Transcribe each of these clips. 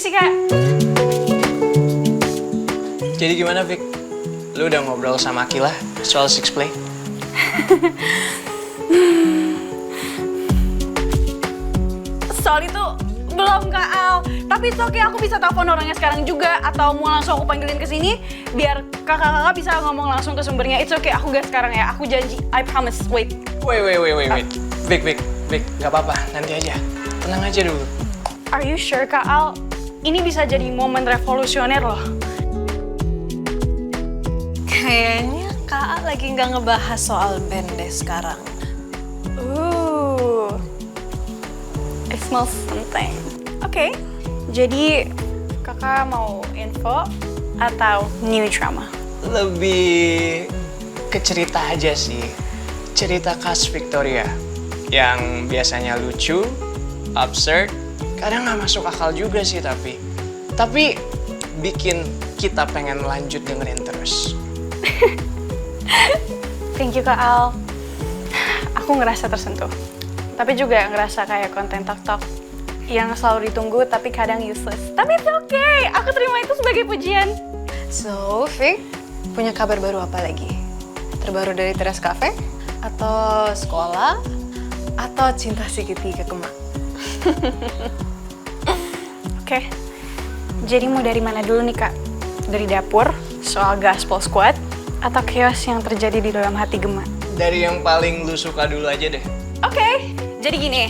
Permisi, Kak. Jadi gimana, Vic? Lu udah ngobrol sama Akila soal Six Play? Soal itu belum, Kak Al. Tapi itu oke, aku bisa telepon orangnya sekarang juga. Atau mau langsung aku panggilin ke sini biar kakak-kakak bisa ngomong langsung ke sumbernya. It's okay, aku gak sekarang ya. Aku janji, I promise. Wait. Wait. Vic, gak apa-apa. Nanti aja. Tenang aja dulu. Are you sure, Kak Al? Ini bisa jadi momen revolusioner loh. Kayaknya Kak lagi nggak ngebahas soal band deh sekarang. Ooh, I smell something. Oke, jadi kakak mau info atau new drama? Lebih ke cerita aja sih. Cerita khas Victoria. Yang biasanya lucu, absurd, kadang nggak masuk akal juga sih tapi bikin kita pengen lanjut dengerin terus. Thank you, Kak Al. Aku ngerasa tersentuh. Tapi juga ngerasa kayak konten talk yang selalu ditunggu tapi kadang useless. Tapi it's okay, aku terima itu sebagai pujian. So, Vic, punya kabar baru apa lagi? Terbaru dari Teras Cafe? Atau sekolah? Atau cinta segitiga kemak? Oke, jadi mau dari mana dulu nih, Kak? Dari dapur, soal gaspol squad, atau chaos yang terjadi di dalam hati Gemma? Dari yang paling lu suka dulu aja deh. Oke, jadi gini.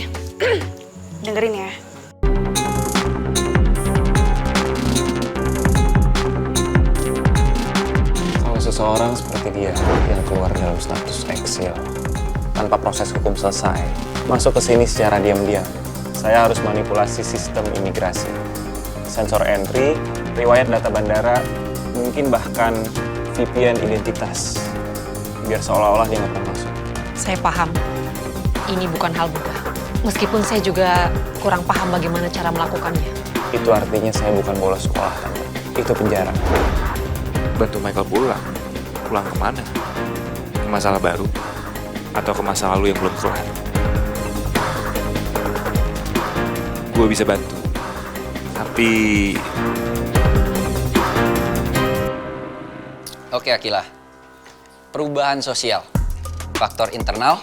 Dengerin ya. Kalau seseorang seperti dia yang keluar dalam status eksil tanpa proses hukum selesai, masuk ke sini secara diam-diam, saya harus manipulasi sistem imigrasi, sensor entry, riwayat data bandara, mungkin bahkan VPN identitas, biar seolah-olah dia nggak pernah masuk. Saya paham, ini bukan hal mudah. Meskipun saya juga kurang paham bagaimana cara melakukannya. Itu artinya saya bukan bolos sekolah, Tante. Itu penjara. Bantu Michael pulang. Pulang kemana? Ke masalah baru? Atau ke masa lalu yang belum keluar? Gue bisa bantu. Tapi... Oke, Akila. Perubahan sosial. Faktor internal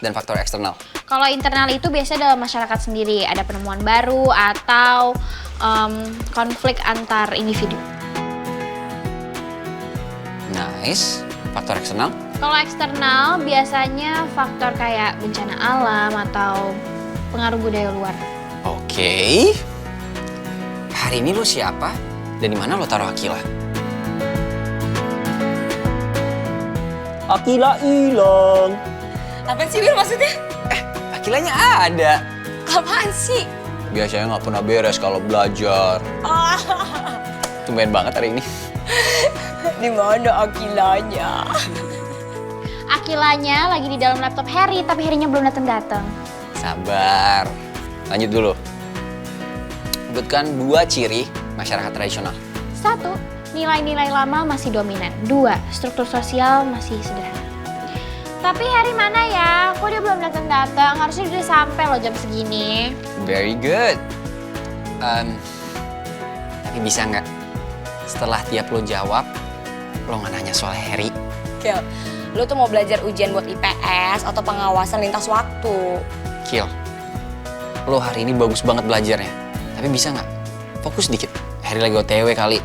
dan faktor eksternal. Kalau internal itu biasanya dalam masyarakat sendiri. Ada penemuan baru atau konflik antar individu. Nice. Faktor eksternal? Kalau eksternal biasanya faktor kayak bencana alam atau pengaruh budaya luar. Oke. Hari ini lo siapa? Dan di mana lo taruh Akila? Akila hilang. Apa sih, Will, maksudnya? Akilanya ada. Apaan sih? Biasanya nggak pernah beres kalau belajar. Tumben banget hari ini. Di mana Akilanya? Akilanya lagi di dalam laptop Harry, tapi Harry-nya belum datang-datang. Sabar. Lanjut dulu. Sebutkan 2 ciri masyarakat tradisional. 1, nilai-nilai lama masih dominan. 2, struktur sosial masih sederhana. Tapi Harry mana ya? Kok dia belum datang-datang? Harusnya udah sampai loh jam segini. Very good. Tapi bisa nggak setelah tiap lo jawab, lo nggak nanya soal Harry? Kel, lu tuh mau belajar ujian buat IPS atau pengawasan lintas waktu? Kill, lo hari ini bagus banget belajarnya. Tapi bisa nggak fokus dikit? Harry lagi OTW kali.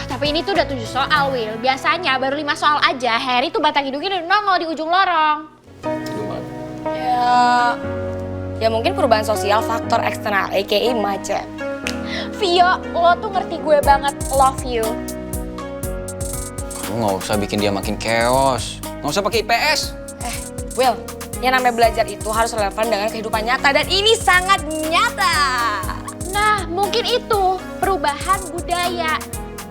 Tapi ini tuh udah 7 soal, Will. Biasanya baru 5 soal aja. Harry tuh batang hidungnya udah nongol di ujung lorong. Ya mungkin perubahan sosial faktor eksternal, aka macet. Vio, lo tuh ngerti gue banget. Love you. Kamu nggak usah bikin dia makin chaos. Nggak usah pakai IPS. Will, yang namanya belajar itu harus relevan dengan kehidupan nyata dan ini sangat nyata. Nah, mungkin itu perubahan budaya.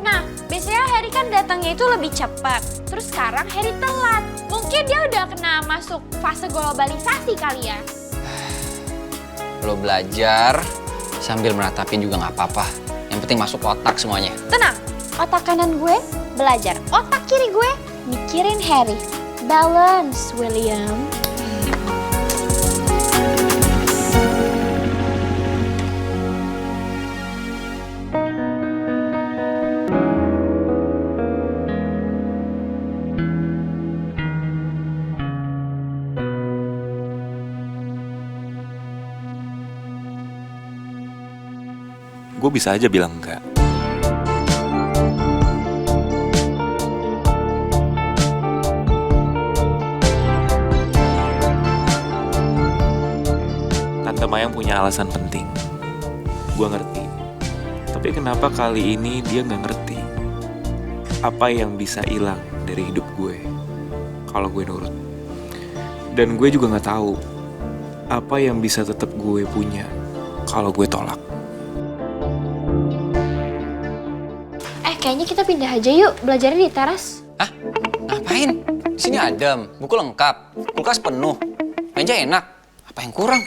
Nah, biasanya Harry kan datangnya itu lebih cepat. Terus sekarang Harry telat. Mungkin dia udah kena masuk fase globalisasi kali ya. Lo belajar sambil meratapin juga nggak apa-apa. Yang penting masuk otak semuanya. Tenang, otak kanan gue belajar. Otak kiri gue mikirin Harry. Balance, William. gue bisa aja bilang enggak. Tante Mayang punya alasan penting. Gue ngerti. Tapi kenapa kali ini dia nggak ngerti apa yang bisa hilang dari hidup gue kalau gue nurut. Dan gue juga nggak tahu apa yang bisa tetap gue punya kalau gue tolak. Kayaknya kita pindah aja yuk, belajarnya di teras. Hah? Ngapain? Di sini adem, buku lengkap, kulkas penuh, meja enak. Apa yang kurang?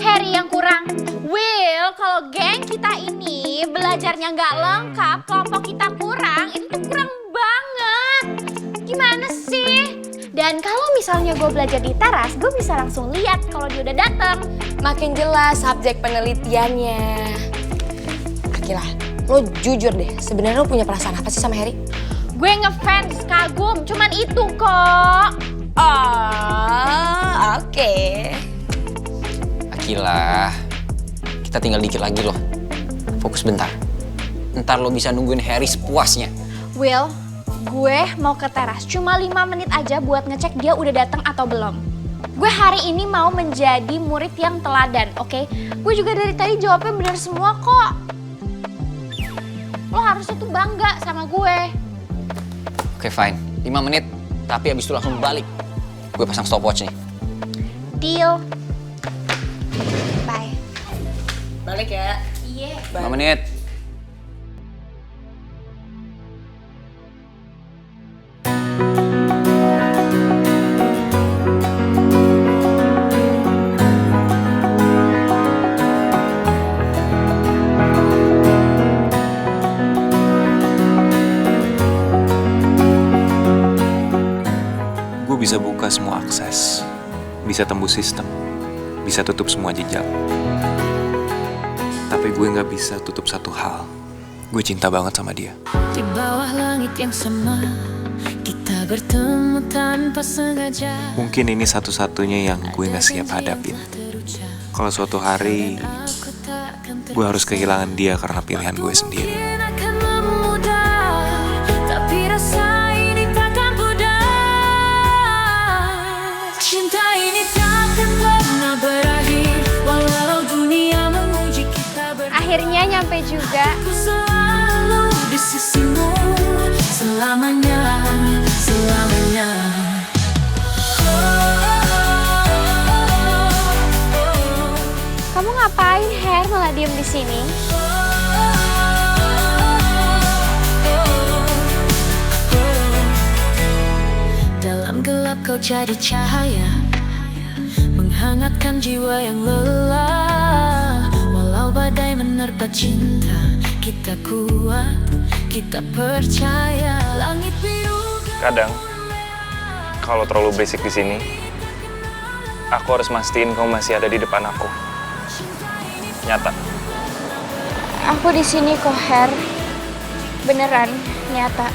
Harry yang kurang. Will, kalau geng kita ini belajarnya nggak lengkap, kelompok kita kurang, itu tuh kurang banget. Gimana sih? Dan kalau misalnya gue belajar di teras, gue bisa langsung lihat kalau dia udah datang. Makin jelas subjek penelitiannya. Akila, lo jujur deh, sebenarnya lo punya perasaan apa sih sama Harry? Gue ngefans, kagum, cuman itu kok. Oh, oke. Akila, kita tinggal dikit lagi loh. Fokus bentar. Ntar lo bisa nungguin Harry sepuasnya. Will, gue mau ke teras cuma 5 menit aja buat ngecek dia udah datang atau belum. Gue hari ini mau menjadi murid yang teladan, oke? Gue juga dari tadi jawabnya bener semua kok. Lo harusnya tuh bangga sama gue. Oke, fine. 5 menit, tapi abis itu langsung balik. Gue pasang stopwatch nih. Deal. Bye. Balik ya. Iya. 5 menit. Bisa buka semua akses, bisa tembus sistem, bisa tutup semua jejak. Tapi gue nggak bisa tutup satu hal. Gue cinta banget sama dia. Di bawah langit yang sama, kita bertemu tanpa sengaja. Mungkin ini satu-satunya yang gue nggak siap hadapin. Kalau suatu hari gue harus kehilangan dia karena pilihan gue sendiri. Akhirnya nyampe juga. Aku selalu di sisimu selamanya, selamanya. Kamu ngapain, Her, malah diem di sini? Dalam gelap kau jadi cahaya, menghangatkan jiwa yang lelah. Walau badai menerpa cinta, kita kuat, kita percaya. Langit biru. Kadang, kalau terlalu berisik di sini, aku harus mastiin kamu masih ada di depan aku. Nyata. Aku di sini kok, Her. Beneran, nyata.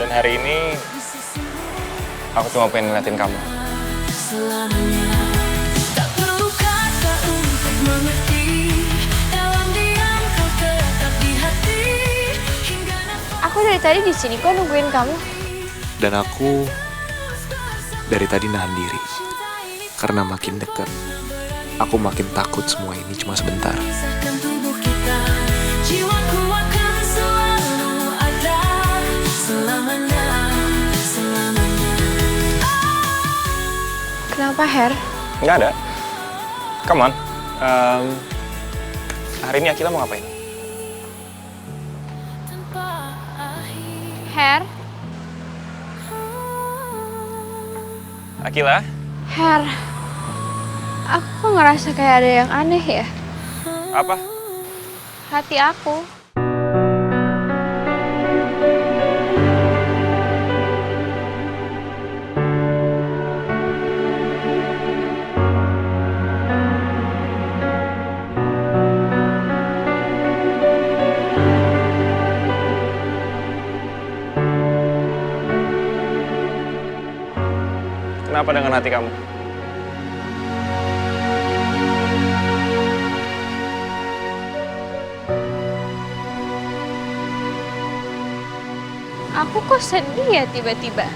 Dan hari ini, aku cuma pengen ngeliatin kamu. Selamanya. Tak perlu kata untuk mengerti. Dalam diam kau tetap di hati. Hingga nafas. Aku dari tadi di sini kok nungguin kamu. Dan aku dari tadi nahan diri. Karena makin dekat, aku makin takut semua ini cuma sebentar. Pisahkan tubuh kita. Jiwaku akan selalu ada. Selamanya, selamanya. Kenapa, Her? Nggak ada. Come on. Hari ini Akila mau ngapain? Tanpa akhir. Her? Akila? Her? Aku ngerasa kayak ada yang aneh ya. Apa? Hati aku. Kenapa dengan hati kamu? Aku kok sedih ya tiba-tiba.